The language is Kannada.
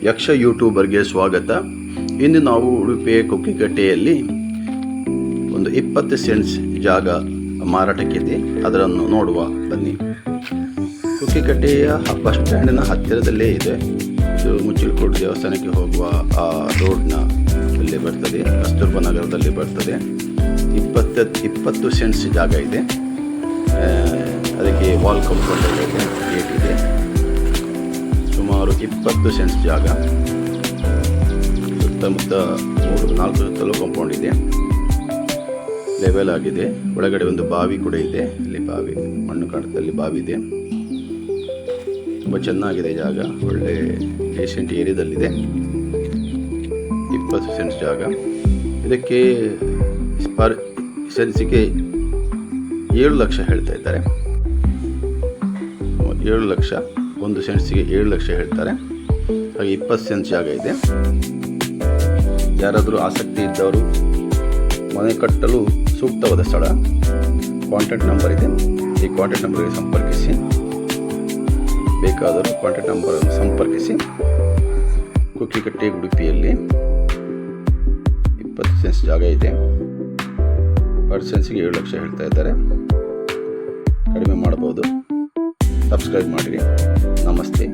ಯಕ್ಷ ಯೂಟ್ಯೂಬರ್ಗೆ ಸ್ವಾಗತ. ಇಂದು ನಾವು ಉಡುಪಿಯ ಕುಕ್ಕಿಕಟ್ಟೆಯಲ್ಲಿ ಒಂದು 20 ಸೆಂಟ್ಸ್ ಜಾಗ ಮಾರಾಟಕ್ಕಿದೆ. ಅದನ್ನು ನೋಡುವ ಬನ್ನಿ. ಕುಕ್ಕಿಕಟ್ಟೆಯ ಬಸ್ ಸ್ಟ್ಯಾಂಡಿನ ಹತ್ತಿರದಲ್ಲೇ ಇದೆ. ಇದು ಮುಚ್ಚಿಲಕೋಟೆ ದೇವಸ್ಥಾನಕ್ಕೆ ಹೋಗುವ ಆ ರೋಡ್ನ ಅಲ್ಲಿ ಬರ್ತದೆ, ಕಸ್ತೂರ್ಬಾ ನಗರದಲ್ಲಿ ಬರ್ತದೆ. 20 ಸೆಂಟ್ಸ್ ಜಾಗ ಇದೆ. ಅದಕ್ಕೆ ವಾಲ್ ಕಾಂಪೌಂಡ್ ಇದೆ, ಗೇಟ್ ಇದೆ. ಸುಮಾರು 20 ಸೆಂಟ್ಸ್ ಜಾಗ. ಸುತ್ತಮುತ್ತ 3-4 ಸುತ್ತಲೂ ಕಾಂಪೌಂಡ್ ಇದೆ, ಲೆವೆಲ್ ಆಗಿದೆ. ಒಳಗಡೆ ಒಂದು ಬಾವಿ ಕೂಡ ಇದೆ. ಇಲ್ಲಿ ಬಾವಿ, ಮಣ್ಣು ಕಾಣುತ್ತಲ್ಲಿ ಬಾವಿ ಇದೆ. ತುಂಬ ಚೆನ್ನಾಗಿದೆ ಜಾಗ, ಒಳ್ಳೆ ಡೀಸೆಂಟ್ ಏರಿಯಾದಲ್ಲಿದೆ. 20 ಸೆಂಟ್ಸ್ ಜಾಗ. ಇದಕ್ಕೆ ಪರ್ ಸೆನ್ಸಿಗೆ 7 ಲಕ್ಷ ಹೇಳ್ತಾ ಇದ್ದಾರೆ. 7 ಲಕ್ಷ, ಒಂದು ಸೆಂಟ್ಸಿಗೆ 7 ಲಕ್ಷ ಹೇಳ್ತಾರೆ. ಹಾಗೆ 20 ಸೆಂಟ್ಸ್ ಜಾಗ ಇದೆ. ಯಾರಾದರೂ ಆಸಕ್ತಿ ಇದ್ದವರು ಮನೆ ಕಟ್ಟಲು ಸೂಕ್ತವಾದ ಸ್ಥಳ. ಕಾಂಟ್ಯಾಕ್ಟ್ ನಂಬರ್ ಇದೆ, ಈ ಕಾಂಟ್ಯಾಕ್ಟ್ ನಂಬರ್ಗೆ ಸಂಪರ್ಕಿಸಿ. ಬೇಕಾದರೂ ಕಾಂಟ್ಯಾಕ್ಟ್ ನಂಬರನ್ನು ಸಂಪರ್ಕಿಸಿ. ಕುಕ್ಕಿಕಟ್ಟೆ ಉಡುಪಿಯಲ್ಲಿ 20 ಸೆಂಟ್ಸ್ ಜಾಗ ಇದೆ. ಪರ್ ಸೆನ್ಸಿಗೆ 7 ಲಕ್ಷ ಹೇಳ್ತಾ ಇದ್ದಾರೆ. ಕಡಿಮೆ ಮಾಡಬಹುದು. ಸಬ್ಸ್ಕ್ರೈಬ್ ಮಾಡಿರಿ. ನಮಸ್ತೆ.